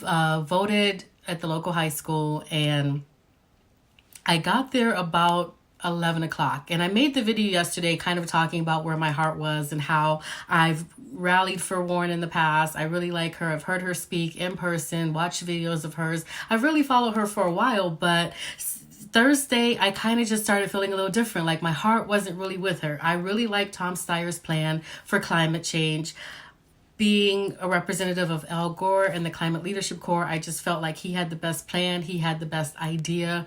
voted at the local high school, and I got there about 11 o'clock. And I made the video yesterday kind of talking about where my heart was and how I've rallied for Warren in the past. I really like her. I've heard her speak in person, watched videos of hers. I've really followed her for a while, but Thursday, I kind of just started feeling a little different. Like my heart wasn't really with her. I really like Tom Steyer's plan for climate change. Being a representative of Al Gore and the Climate Leadership Corps, I just felt like he had the best plan. He had the best idea.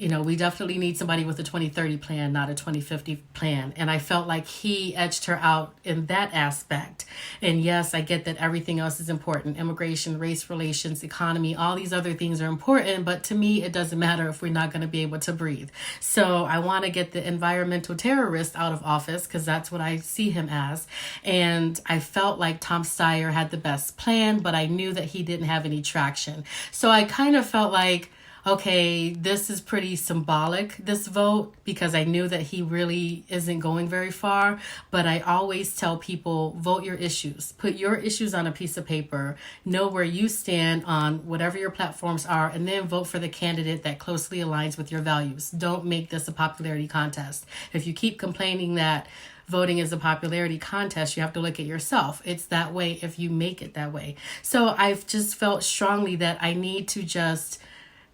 We definitely need somebody with a 2030 plan, not a 2050 plan. And I felt like he edged her out in that aspect. And yes, I get that everything else is important. Immigration, race relations, economy, all these other things are important. But to me, it doesn't matter if we're not going to be able to breathe. So I want to get the environmental terrorist out of office because that's what I see him as. And I felt like Tom Steyer had the best plan, but I knew that he didn't have any traction. So I kind of felt like, okay, this is pretty symbolic, this vote, because I knew that he really isn't going very far. But I always tell people, vote your issues. Put your issues on a piece of paper. Know where you stand on whatever your platforms are, and then vote for the candidate that closely aligns with your values. Don't make this a popularity contest. If you keep complaining that voting is a popularity contest, you have to look at yourself. It's that way if you make it that way. So I've just felt strongly that I need to just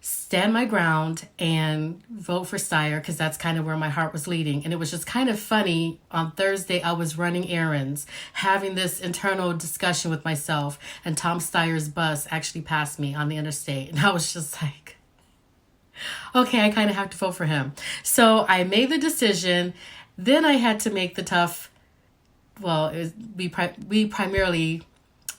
stand my ground and vote for Steyer because that's kind of where my heart was leading. And it was just kind of funny. On Thursday, I was running errands, having this internal discussion with myself, and Tom Steyer's bus actually passed me on the interstate. And I was just like, okay, I kind of have to vote for him. So I made the decision. Then I had to make the tough, we primarily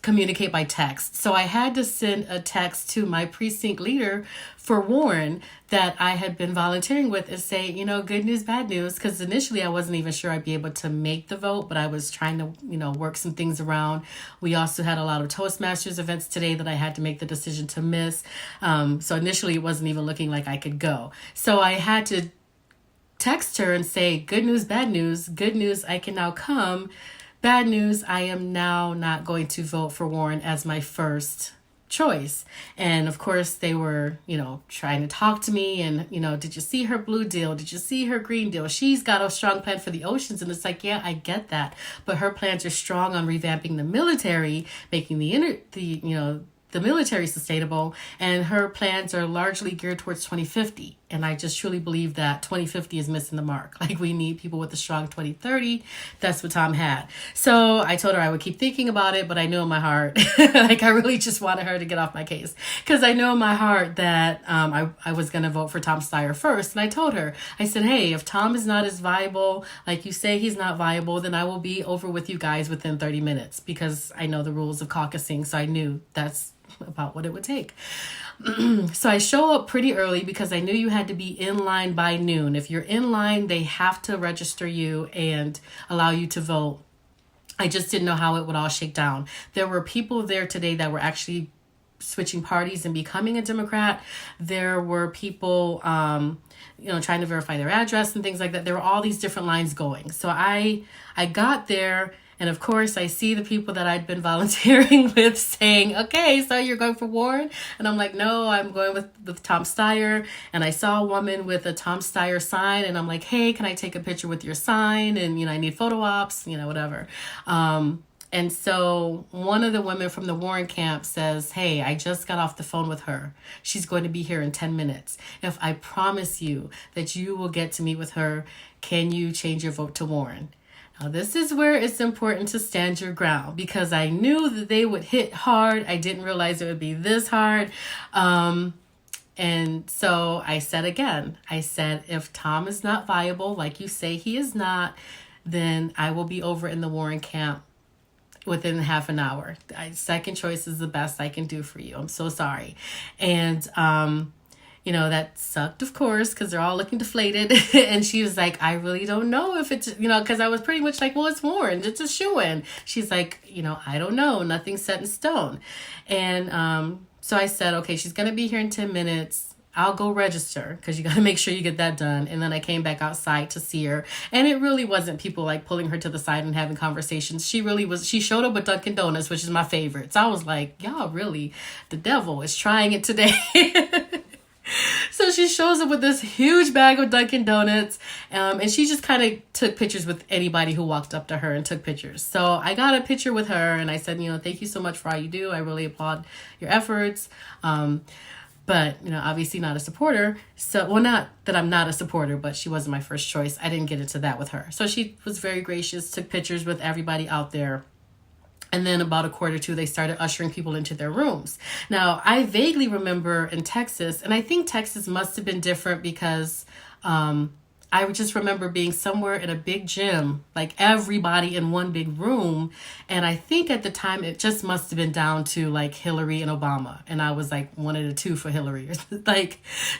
communicate by text. So I had to send a text to my precinct leader for Warren that I had been volunteering with and say, good news, bad news. Because initially I wasn't even sure I'd be able to make the vote, but I was trying to, work some things around. We also had a lot of Toastmasters events today that I had to make the decision to miss. So initially it wasn't even looking like I could go. So I had to text her and say, good news, bad news. Good news, I can now come. Bad news, I am now not going to vote for Warren as my first choice. And of course, they were, trying to talk to me and, did you see her blue deal? Did you see her green deal? She's got a strong plan for the oceans. And it's like, yeah, I get that. But her plans are strong on revamping the military, making the military sustainable, and her plans are largely geared towards 2050. And I just truly believe that 2050 is missing the mark. Like, we need people with a strong 2030. That's what Tom had. So I told her I would keep thinking about it, but I knew in my heart, like, I really just wanted her to get off my case. Because I know in my heart that I was going to vote for Tom Steyer first. And I told her, I said, hey, if Tom is not as viable, like you say he's not viable, then I will be over with you guys within 30 minutes. Because I know the rules of caucusing, so I knew that's about what it would take. So I show up pretty early because I knew you had to be in line by noon. If you're in line, they have to register you and allow you to vote. I just didn't know how it would all shake down. There were people there today that were actually switching parties and becoming a Democrat. There were people, trying to verify their address and things like that. There were all these different lines going. So I got there. And of course, I see the people that I'd been volunteering with saying, okay, so you're going for Warren? And I'm like, no, I'm going with Tom Steyer. And I saw a woman with a Tom Steyer sign. And I'm like, hey, can I take a picture with your sign? And, I need photo ops, whatever. And so one of the women from the Warren camp says, hey, I just got off the phone with her. She's going to be here in 10 minutes. If I promise you that you will get to meet with her, can you change your vote to Warren? Now, this is where it's important to stand your ground because I knew that they would hit hard. I didn't realize it would be this hard. And so I said again, if Tom is not viable, like you say he is not, then I will be over in the Warren camp within half an hour. Second choice is the best I can do for you. I'm so sorry. And, that sucked, of course, because they're all looking deflated. And she was like, I really don't know if it's, because I was pretty much like, well, it's Warren. It's a shoo-in. She's like, I don't know. Nothing's set in stone. And so I said, okay, she's going to be here in 10 minutes. I'll go register because you got to make sure you get that done. And then I came back outside to see her. And it really wasn't people like pulling her to the side and having conversations. She showed up with Dunkin' Donuts, which is my favorite. So I was like, y'all really, the devil is trying it today. So she shows up with this huge bag of Dunkin' Donuts, and she just kind of took pictures with anybody who walked up to her and took pictures. So I got a picture with her, and I said, thank you so much for all you do. I really applaud your efforts. But, obviously not a supporter. So, well, not that I'm not a supporter, but she wasn't my first choice. I didn't get into that with her. So she was very gracious, took pictures with everybody out there. And then about a quarter to, they started ushering people into their rooms. Now, I vaguely remember in Texas, and I think Texas must have been different because I just remember being somewhere in a big gym, like everybody in one big room. And I think at the time it just must have been down to like Hillary and Obama. And I was like one of the two for Hillary.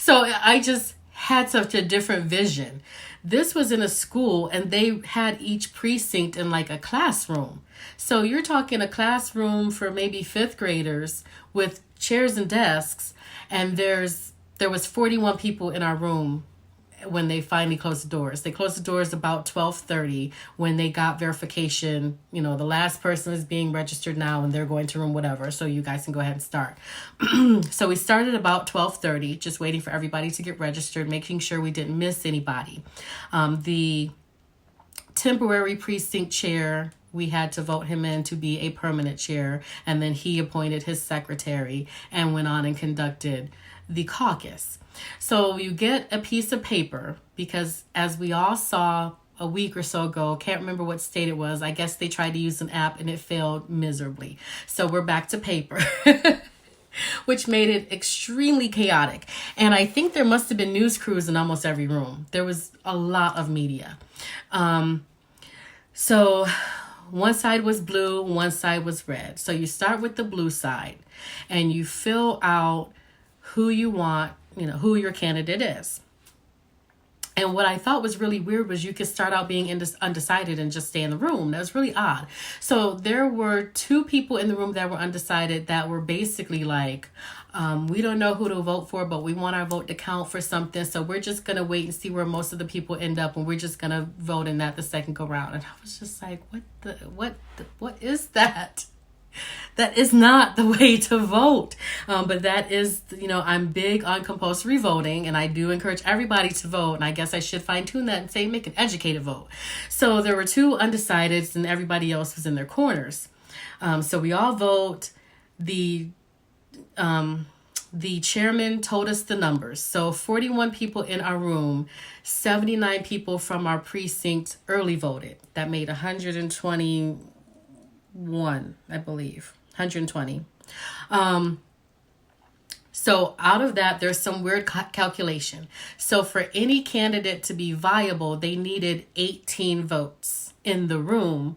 So I just had such a different vision. This was in a school and they had each precinct in like a classroom. So you're talking a classroom for maybe fifth graders with chairs and desks. And there was 41 people in our room when they finally closed the doors. They closed the doors about 12:30 when they got verification. The last person is being registered now and they're going to room whatever. So you guys can go ahead and start. So we started about 12:30, just waiting for everybody to get registered, making sure we didn't miss anybody. The temporary precinct chair, we had to vote him in to be a permanent chair. And then he appointed his secretary and went on and conducted the caucus. So you get a piece of paper because as we all saw a week or so ago, can't remember what state it was. I guess they tried to use an app and it failed miserably. So we're back to paper, which made it extremely chaotic. And I think there must have been news crews in almost every room. There was a lot of media. So one side was blue, one side was red. So you start with the blue side and you fill out who you want, who your candidate is. And what I thought was really weird was you could start out being undecided and just stay in the room. That was really odd. So there were two people in the room that were undecided that were basically like, we don't know who to vote for, but we want our vote to count for something. So we're just going to wait and see where most of the people end up. And we're just going to vote in that the second go round. And I was just like, what is that? That is not the way to vote. But that is, I'm big on compulsory voting and I do encourage everybody to vote. And I guess I should fine tune that and say, make an educated vote. So there were two undecideds and everybody else was in their corners. So we all vote. The chairman told us the numbers. So 41 people in our room, 79 people from our precinct early voted. That made 121, I believe. 120. So out of that, there's some weird calculation. So for any candidate to be viable, they needed 18 votes in the room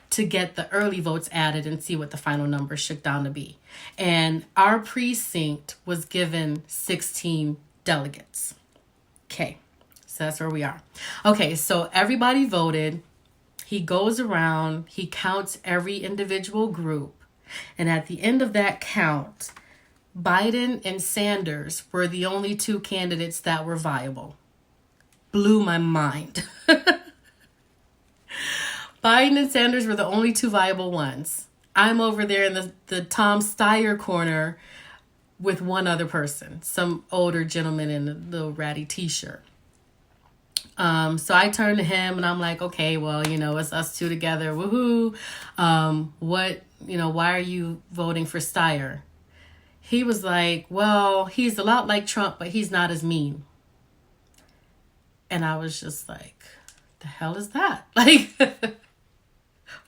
to get the early votes added and see what the final number shook down to be. And our precinct was given 16 delegates. Okay, so that's where we are. Okay, so everybody voted. He goes around, he counts every individual group. And at the end of that count, Biden and Sanders were the only two candidates that were viable. Blew my mind. Biden and Sanders were the only two viable ones. I'm over there in the Tom Steyer corner with one other person, some older gentleman in a little ratty t-shirt. So I turned to him and I'm like, okay, well, it's us two together. Woohoo. Why are you voting for Steyer? He was like, well, he's a lot like Trump, but he's not as mean. And I was just like, the hell is that? Like,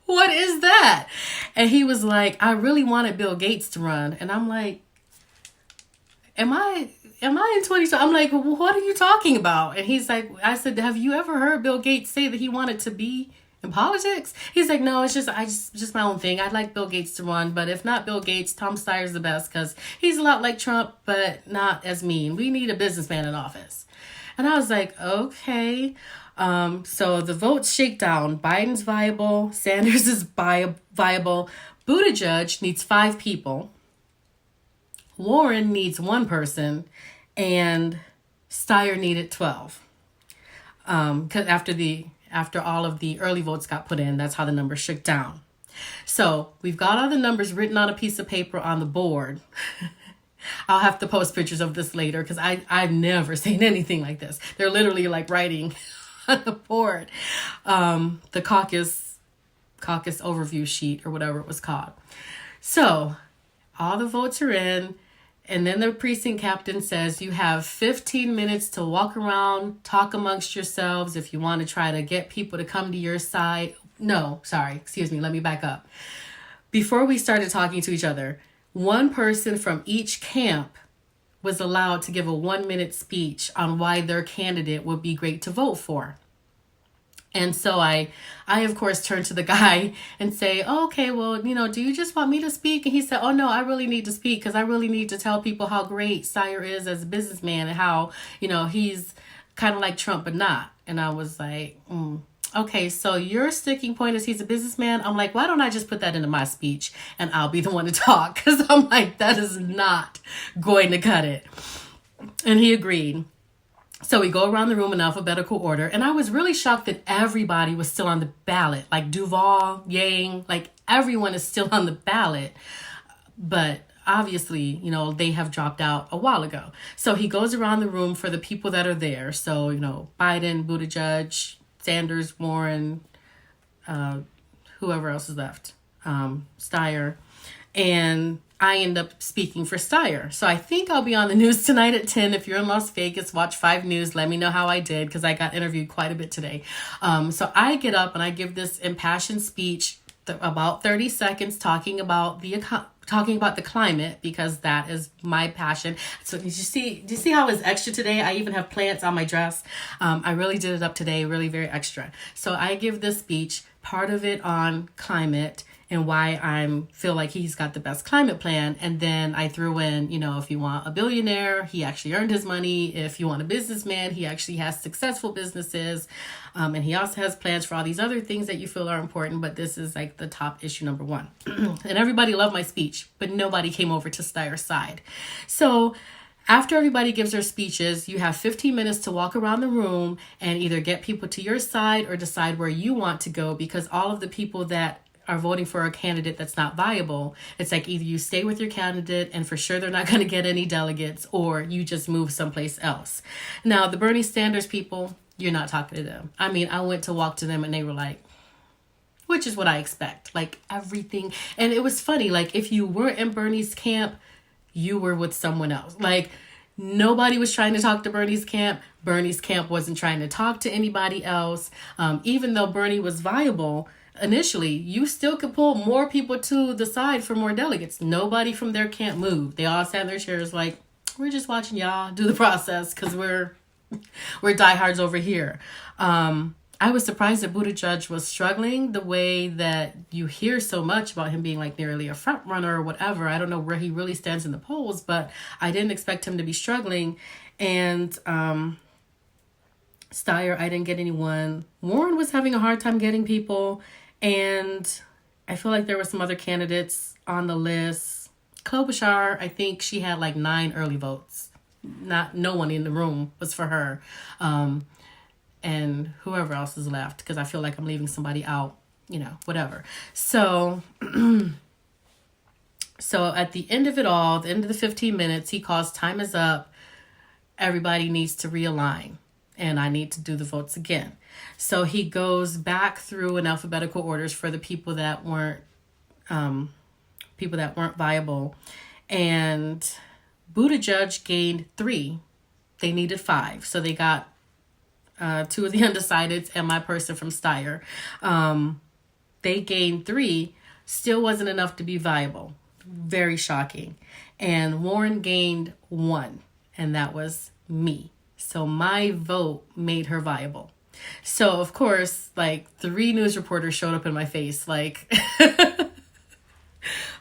what is that? And he was like, I really wanted Bill Gates to run. And I'm like, am I in 2020? I'm like, well, what are you talking about? And he's like, I said, have you ever heard Bill Gates say that he wanted to be in politics? He's like, no, it's just my own thing. I'd like Bill Gates to run, but if not Bill Gates, Tom Steyer's the best because he's a lot like Trump, but not as mean. We need a businessman in office. And I was like, okay. So the votes shake down. Biden's viable. Sanders is viable. Buttigieg needs 5 people. Warren needs 1 person. and Steyer needed 12. Because after all of the early votes got put in, that's how the numbers shook down. So we've got all the numbers written on a piece of paper on the board. I'll have to post pictures of this later because I've never seen anything like this. They're literally like writing on the board, the caucus overview sheet or whatever it was called. So all the votes are in. And then the precinct captain says you have 15 minutes to walk around, talk amongst yourselves if you want to try to get people to come to your side. No, sorry, excuse me, let me back up. Before we started talking to each other, one person from each camp was allowed to give a 1-minute speech on why their candidate would be great to vote for. And so I of course turned to the guy and say, oh, okay, well, do you just want me to speak? And he said, oh no, I really need to speak because I really need to tell people how great Steyer is as a businessman and how, he's kind of like Trump, but not. And I was like, okay, so your sticking point is he's a businessman. I'm like, why don't I just put that into my speech and I'll be the one to talk? Because I'm like, that is not going to cut it. And he agreed. So we go around the room in alphabetical order. And I was really shocked that everybody was still on the ballot. Like Duval, Yang, like everyone is still on the ballot. But obviously, they have dropped out a while ago. So he goes around the room for the people that are there. So, Biden, Buttigieg, Sanders, Warren, whoever else is left, Steyer. And I end up speaking for Steyer. So I think I'll be on the news tonight at 10. If you're in Las Vegas, watch 5 News. Let me know how I did because I got interviewed quite a bit today. So I get up and I give this impassioned speech, about 30 seconds, talking about the climate because that is my passion. So do you see how it's extra today? I even have plants on my dress. I really did it up today, really very extra. So I give this speech, part of it on climate and why I feel like he's got the best climate plan. And then I threw in, if you want a billionaire, he actually earned his money. If you want a businessman, he actually has successful businesses. And he also has plans for all these other things that you feel are important. But this is like the top issue number 1. And everybody loved my speech, but nobody came over to Steyer's side. So after everybody gives their speeches, you have 15 minutes to walk around the room and either get people to your side or decide where you want to go, because all of the people that are voting for a candidate that's not viable, it's like either you stay with your candidate and for sure they're not going to get any delegates, or you just move someplace else. Now, the Bernie Sanders people, you're not talking to them. I mean, I went to walk to them and they were like, which is what I expect, like everything. And it was funny, like if you weren't in Bernie's camp, you were with someone else. Like nobody was trying to talk to Bernie's camp. Bernie's camp wasn't trying to talk to anybody else. Even though Bernie was viable initially, you still could pull more people to the side for more delegates. Nobody from their camp moved. They all sat in their chairs like, we're just watching y'all do the process because we're diehards over here. I was surprised that Buttigieg was struggling the way that you hear so much about him being like nearly a front runner or whatever. I don't know where he really stands in the polls, but I didn't expect him to be struggling. And Steyer, I didn't get anyone. Warren was having a hard time getting people. And I feel like there were some other candidates on the list. Klobuchar, I think she had like 9 early votes. No one in the room was for her. And whoever else is left, because I feel like I'm leaving somebody out, whatever. So at the end of it all, the end of the 15 minutes, he calls time is up. Everybody needs to realign. And I need to do the votes again. So he goes back through in alphabetical orders for the people that weren't viable. And Buttigieg gained 3. They needed 5. So they got 2 of the undecideds and my person from Steyer. They gained 3. Still wasn't enough to be viable. Very shocking. And Warren gained 1. And that was me. So my vote made her viable. So, of course, like 3 news reporters showed up in my face. Like,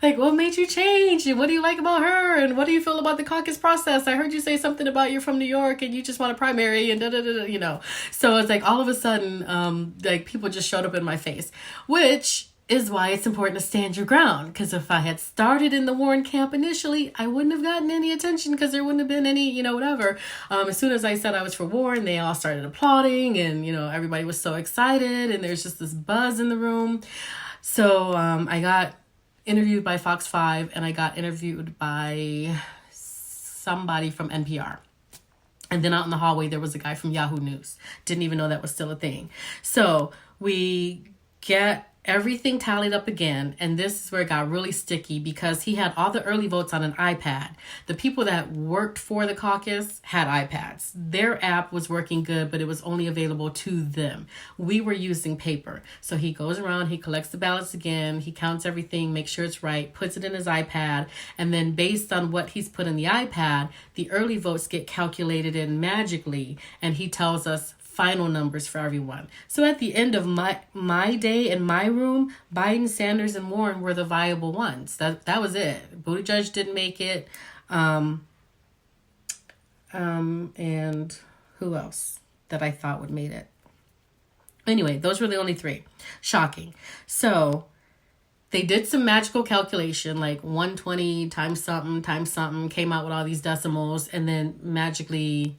like, what made you change? And what do you like about her? And what do you feel about the caucus process? I heard you say something about you're from New York and you just want a primary and So it's like all of a sudden, like people just showed up in my face, which is why it's important to stand your ground. Because if I had started in the Warren camp initially, I wouldn't have gotten any attention because there wouldn't have been any, whatever. As soon as I said I was for Warren, they all started applauding and, everybody was so excited and there's just this buzz in the room. So I got interviewed by Fox 5 and I got interviewed by somebody from NPR. And then out in the hallway, there was a guy from Yahoo News. Didn't even know that was still a thing. So we get everything tallied up again. And this is where it got really sticky because he had all the early votes on an iPad. The people that worked for the caucus had iPads. Their app was working good, but it was only available to them. We were using paper. So he goes around, he collects the ballots again, he counts everything, makes sure it's right, puts it in his iPad. And then based on what he's put in the iPad, the early votes get calculated in magically. And he tells us final numbers for everyone. So at the end of my day in my room, Biden, Sanders, and Warren were the viable ones. That was it. Buttigieg didn't make it. And who else that I thought would made it? Anyway, those were the only three. Shocking. So they did some magical calculation, like 120 times something, came out with all these decimals, and then magically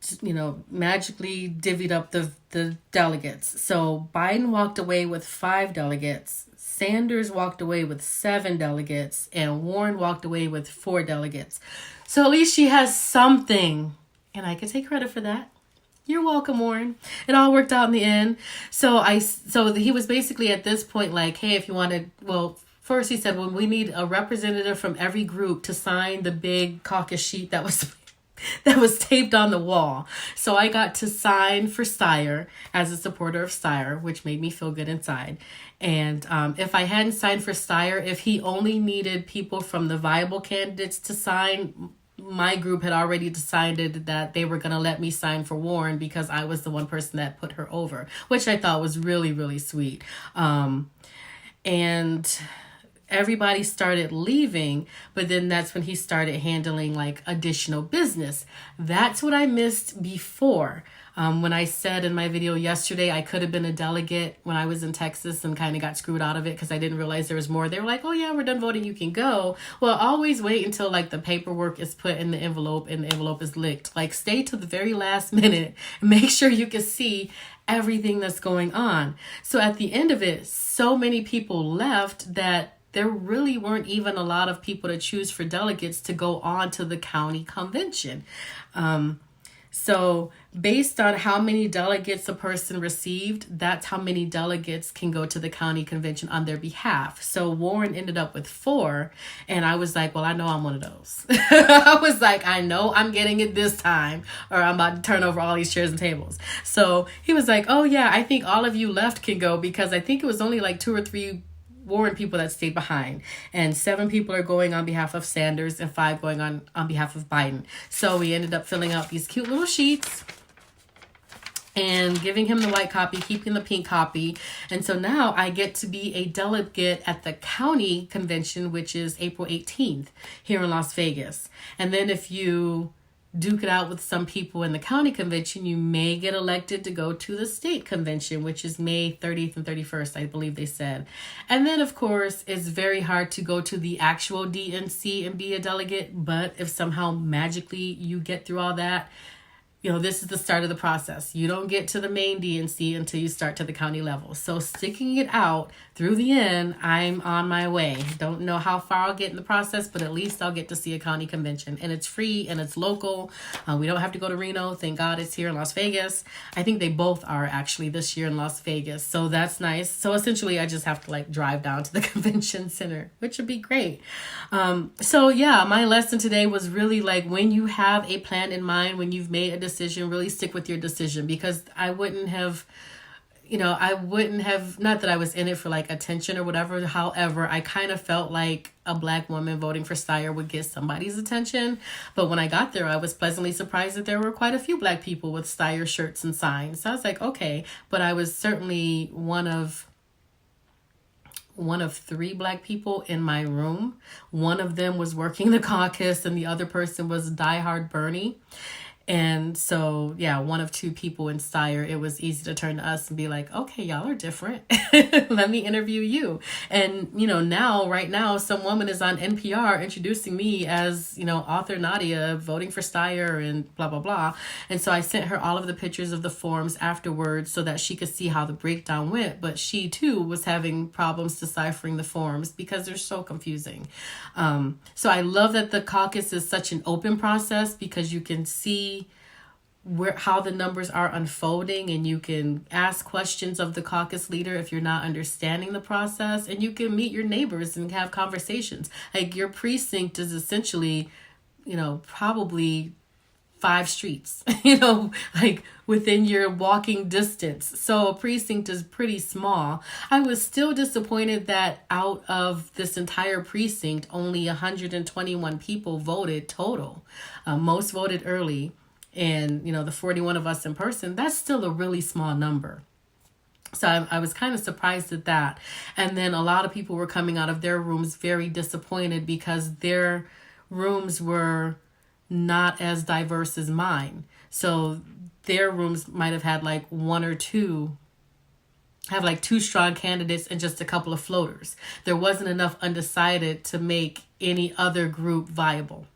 divvied up the delegates. So Biden walked away with 5 delegates, Sanders walked away with 7 delegates, and Warren walked away with 4 delegates. So at least she has something, and I can take credit for that. You're welcome, Warren. It all worked out in the end. So he was basically at this point like, hey, if you wanted, first he said, well, we need a representative from every group to sign the big caucus sheet that was taped on the wall. So I got to sign for Steyer as a supporter of Steyer, which made me feel good inside. And if I hadn't signed for Steyer, if he only needed people from the viable candidates to sign, my group had already decided that they were going to let me sign for Warren because I was the one person that put her over, which I thought was really, really sweet. And everybody started leaving, but then that's when he started handling like additional business. That's what I missed before. When I said in my video yesterday, I could have been a delegate when I was in Texas and kind of got screwed out of it because I didn't realize there was more. They were like, oh yeah, we're done voting, you can go. Well, always wait until like the paperwork is put in the envelope and the envelope is licked. Like stay to the very last minute and make sure you can see everything that's going on. So at the end of it, so many people left that there really weren't even a lot of people to choose for delegates to go on to the county convention. So based on how many delegates a person received, that's how many delegates can go to the county convention on their behalf. So Warren ended up with 4. And I was like, well, I know I'm one of those. I was like, I know I'm getting it this time or I'm about to turn over all these chairs and tables. So he was like, oh yeah, I think all of you left can go because I think it was only like 2 or 3 Warren people that stayed behind, and 7 people are going on behalf of Sanders and 5 going on behalf of Biden. So we ended up filling out these cute little sheets and giving him the white copy, keeping the pink copy. And so now I get to be a delegate at the county convention, which is April 18th here in Las Vegas. And then if you duke it out with some people in the county convention, you may get elected to go to the state convention, which is May 30th and 31st, I believe they said. And then, of course, it's very hard to go to the actual DNC and be a delegate. But if somehow magically you get through all that, this is the start of the process. You don't get to the main DNC until you start to the county level. So sticking it out through the end, I'm on my way. Don't know how far I'll get in the process, but at least I'll get to see a county convention. And it's free and it's local. We don't have to go to Reno. Thank God it's here in Las Vegas. I think they both are actually this year in Las Vegas. So that's nice. So essentially I just have to drive down to the convention center, which would be great. So yeah, my lesson today was really when you have a plan in mind, when you've made a decision, really stick with your decision, because I wouldn't have, not that I was in it for attention or whatever. However, I kind of felt like a Black woman voting for Steyer would get somebody's attention. But when I got there, I was pleasantly surprised that there were quite a few Black people with Steyer shirts and signs. So I was like, okay, but I was certainly one of 3 Black people in my room. One of them was working the caucus and the other person was diehard Bernie. And so, yeah, one of two people in Steyer, it was easy to turn to us and be like, okay, y'all are different. Let me interview you. And, right now, some woman is on NPR introducing me as, author Nadia voting for Steyer and blah, blah, blah. And so I sent her all of the pictures of the forms afterwards so that she could see how the breakdown went. But she, too, was having problems deciphering the forms because they're so confusing. So I love that the caucus is such an open process because you can see how the numbers are unfolding, and you can ask questions of the caucus leader if you're not understanding the process, and you can meet your neighbors and have conversations. Like, your precinct is essentially, probably 5 streets, like within your walking distance. So a precinct is pretty small. I was still disappointed that out of this entire precinct, only 121 people voted total. Most voted early. And, the 41 of us in person, that's still a really small number. So I was kind of surprised at that. And then a lot of people were coming out of their rooms very disappointed because their rooms were not as diverse as mine. So their rooms might have had like one or two, have like 2 strong candidates and just a couple of floaters. There wasn't enough undecided to make any other group viable,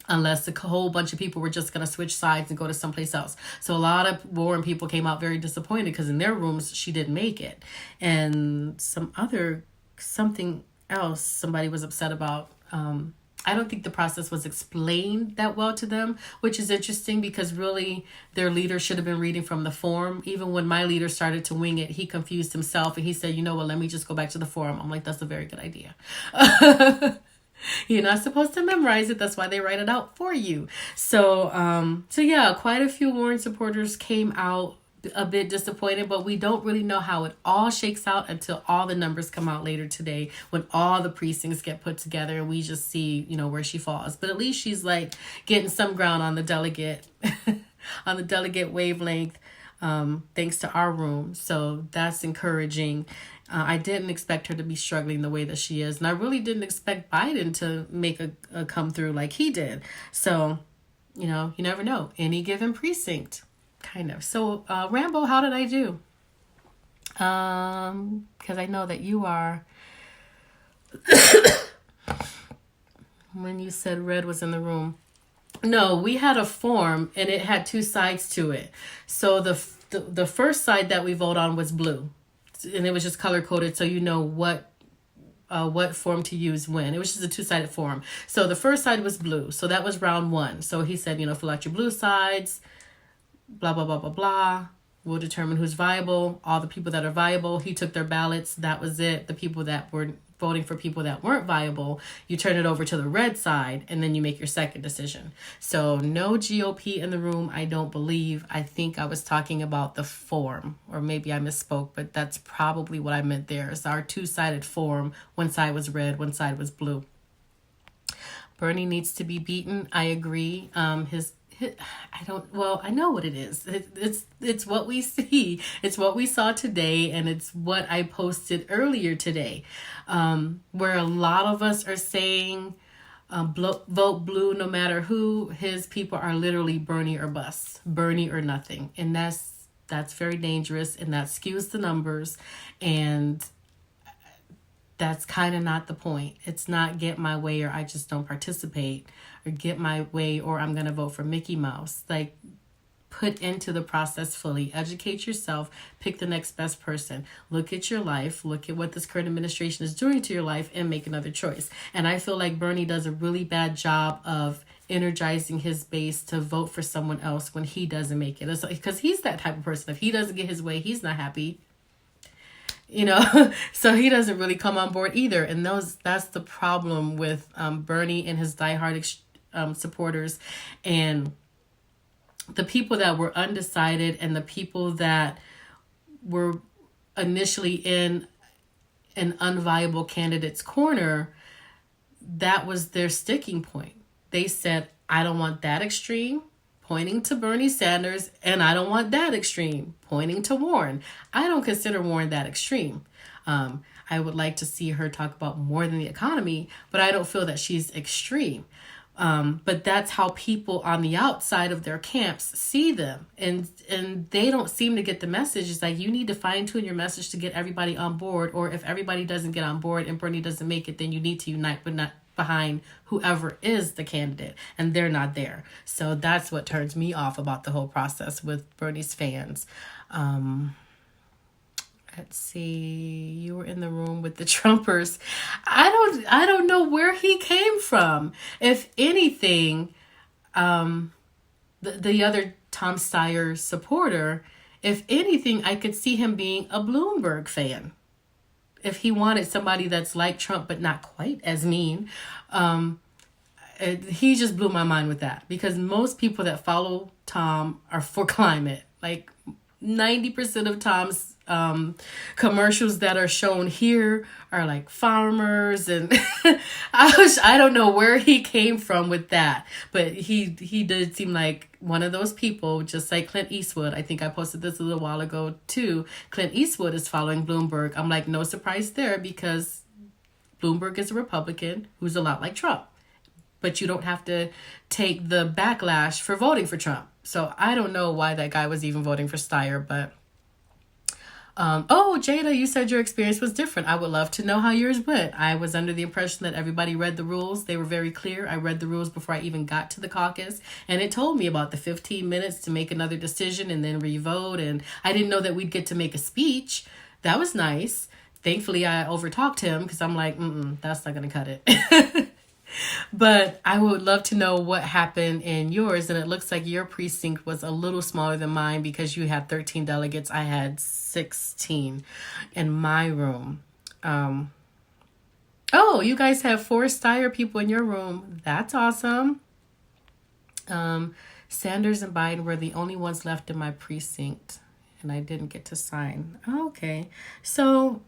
unless a whole bunch of people were just going to switch sides and go to someplace else. So a lot of Warren people came out very disappointed because in their rooms, she didn't make it. And something else somebody was upset about. I don't think the process was explained that well to them, which is interesting because really their leader should have been reading from the form. Even when my leader started to wing it, he confused himself and he said, let me just go back to the form. I'm like, that's a very good idea. You're not supposed to memorize it. That's why they write it out for you. So yeah, quite a few Warren supporters came out a bit disappointed, but we don't really know how it all shakes out until all the numbers come out later today, when all the precincts get put together and we just see, where she falls. But at least she's like getting some ground on the delegate, on the delegate wavelength, thanks to our room. So that's encouraging. I didn't expect her to be struggling the way that she is. And I really didn't expect Biden to make a come through like he did. So, you never know. Any given precinct, kind of. So, Rambo, how did I do? Because I know that you are... When you said Red was in the room. No, we had a form and it had 2 sides to it. So the first side that we vote on was blue. And it was just color coded, so what form to use when. It was just a 2-sided form. So the first side was blue. So that was round 1. So he said, fill out your blue sides, blah, blah, blah, blah, blah. We'll determine who's viable. All the people that are viable, he took their ballots. That was it. The people that were voting for people that weren't viable, you turn it over to the red side, and then you make your second decision. So no GOP in the room, I don't believe. I think I was talking about the form, or maybe I misspoke, but that's probably what I meant there. It's our 2-sided form. One side was red, one side was blue. Bernie needs to be beaten. I agree. I know what it is. It's what we see. It's what we saw today, and it's what I posted earlier today, where a lot of us are saying, vote blue no matter who. His people are literally Bernie or bust, Bernie or nothing. And that's very dangerous, and that skews the numbers, and that's kind of not the point. It's not get my way or I just don't participate, or get my way or I'm going to vote for Mickey Mouse. Like, put into the process fully. Educate yourself. Pick the next best person. Look at your life. Look at what this current administration is doing to your life and make another choice. And I feel like Bernie does a really bad job of energizing his base to vote for someone else when he doesn't make it. It's because he's that type of person. If he doesn't get his way, he's not happy. So he doesn't really come on board either. And that's the problem with Bernie and his diehard supporters, and the people that were undecided and the people that were initially in an unviable candidate's corner. That was their sticking point. They said, I don't want that extreme, pointing to Bernie Sanders, and I don't want that extreme, pointing to Warren. I don't consider Warren that extreme. I would like to see her talk about more than the economy, but I don't feel that she's extreme. But that's how people on the outside of their camps see them. And they don't seem to get the message. It's like, you need to fine tune your message to get everybody on board. Or if everybody doesn't get on board and Bernie doesn't make it, then you need to unite, but not behind whoever is the candidate. And they're not there. So that's what turns me off about the whole process with Bernie's fans. Let's see. You were in the room with the Trumpers. I don't know where he came from. If anything, the other Tom Steyer supporter, if anything, I could see him being a Bloomberg fan. If he wanted somebody that's like Trump but not quite as mean, he just blew my mind with that. Because most people that follow Tom are for climate. Like 90% of Tom's commercials that are shown here are like farmers, and I don't know where he came from with that, but he did seem like one of those people, just like Clint Eastwood. I think I posted this a little while ago too. Clint Eastwood is following Bloomberg. I'm like, no surprise there, because Bloomberg is a Republican who's a lot like Trump, but you don't have to take the backlash for voting for Trump. So I don't know why that guy was even voting for Steyer, but oh, Jada, you said your experience was different. I would love to know how yours went. I was under the impression that everybody read the rules. They were very clear. I read the rules before I even got to the caucus, and it told me about the 15 minutes to make another decision and then re-vote. And I didn't know that we'd get to make a speech. That was nice. Thankfully, I overtalked him because I'm like, that's not going to cut it. But I would love to know what happened in yours. And it looks like your precinct was a little smaller than mine because you had 13 delegates. I had 16 in my room. Oh, you guys have 4 Steyer people in your room. That's awesome. Sanders and Biden were the only ones left in my precinct, and I didn't get to sign. Okay. So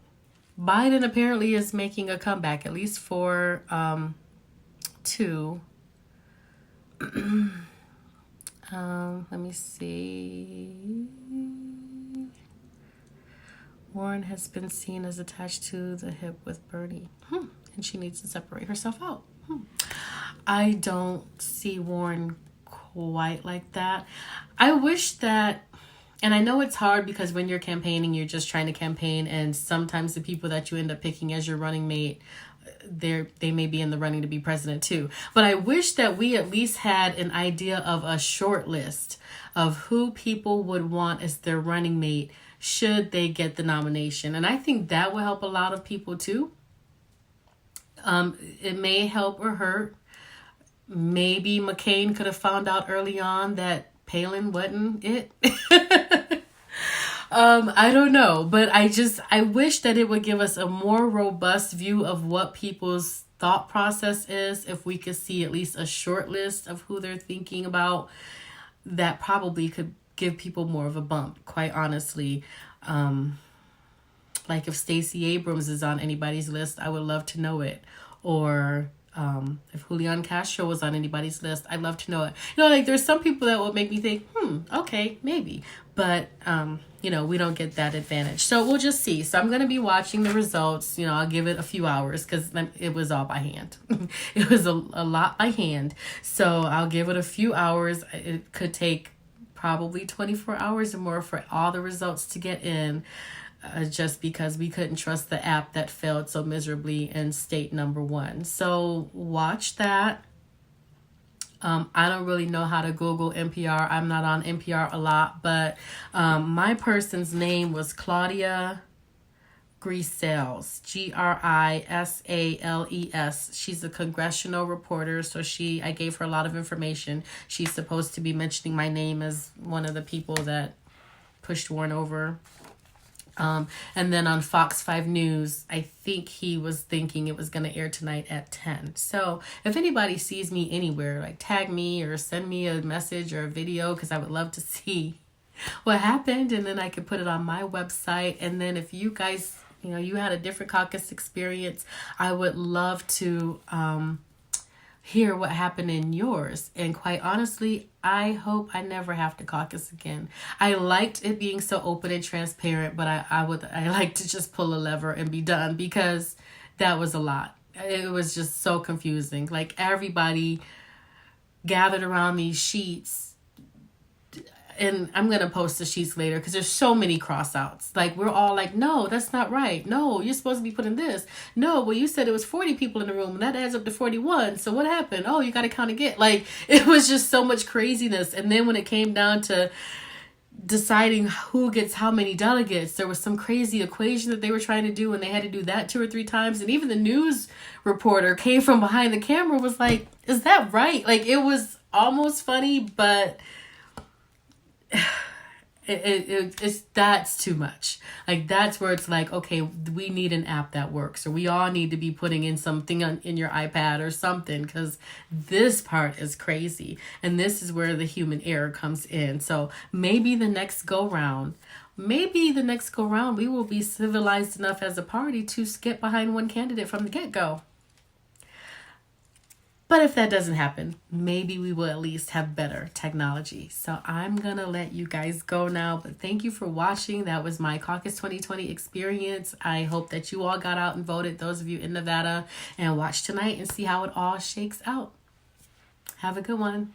Biden apparently is making a comeback, at least for 2. Let me see. Warren has been seen as attached to the hip with Bernie. And she needs to separate herself out. I don't see Warren quite like that. I wish that, and I know it's hard because when you're campaigning, you're just trying to campaign, and sometimes the people that you end up picking as your running mate, they may be in the running to be president too. But I wish that we at least had an idea of a short list of who people would want as their running mate should they get the nomination. And I think that will help a lot of people too. It may help or hurt. Maybe McCain could have found out early on that Palin wasn't it. I don't know, but I wish that it would give us a more robust view of what people's thought process is. If we could see at least a short list of who they're thinking about, that probably could give people more of a bump, quite honestly. Like if Stacey Abrams is on anybody's list, I would love to know it. Or if Julian Castro was on anybody's list, I'd love to know it. Like there's some people that will make me think, okay, maybe. But, we don't get that advantage. So we'll just see. So I'm going to be watching the results. I'll give it a few hours because it was all by hand. It was a lot by hand. So I'll give it a few hours. It could take probably 24 hours or more for all the results to get in. Just because we couldn't trust the app that failed so miserably in state number 1. So watch that. I don't really know how to Google NPR. I'm not on NPR a lot, but my person's name was Claudia Grisales, Grisales. She's a congressional reporter, so I gave her a lot of information. She's supposed to be mentioning my name as one of the people that pushed Warren over. And then on Fox 5 News, I think he was thinking it was going to air tonight at 10. So if anybody sees me anywhere, like tag me or send me a message or a video, because I would love to see what happened. And then I could put it on my website. And then if you guys, you had a different caucus experience, I would love to hear what happened in yours. And quite honestly, I hope I never have to caucus again. I liked it being so open and transparent, but I like to just pull a lever and be done, because that was a lot. It was just so confusing. Like everybody gathered around these sheets. And I'm going to post the sheets later because there's so many cross outs. Like, we're all like, no, that's not right. No, you're supposed to be putting this. No, well, you said it was 40 people in the room and that adds up to 41. So what happened? Oh, you got to count again. Like, it was just so much craziness. And then when it came down to deciding who gets how many delegates, there was some crazy equation that they were trying to do, and they had to do that 2 or 3 times. And even the news reporter came from behind the camera, was like, is that right? Like, it was almost funny, but it's that's too much. Like, that's where it's like, okay, we need an app that works, or we all need to be putting in something in your iPad or something, because this part is crazy, and this is where the human error comes in. So maybe the next go round we will be civilized enough as a party to get behind one candidate from the get-go. But if that doesn't happen, maybe we will at least have better technology. So I'm going to let you guys go now. But thank you for watching. That was my Caucus 2020 experience. I hope that you all got out and voted, those of you in Nevada, and watch tonight and see how it all shakes out. Have a good one.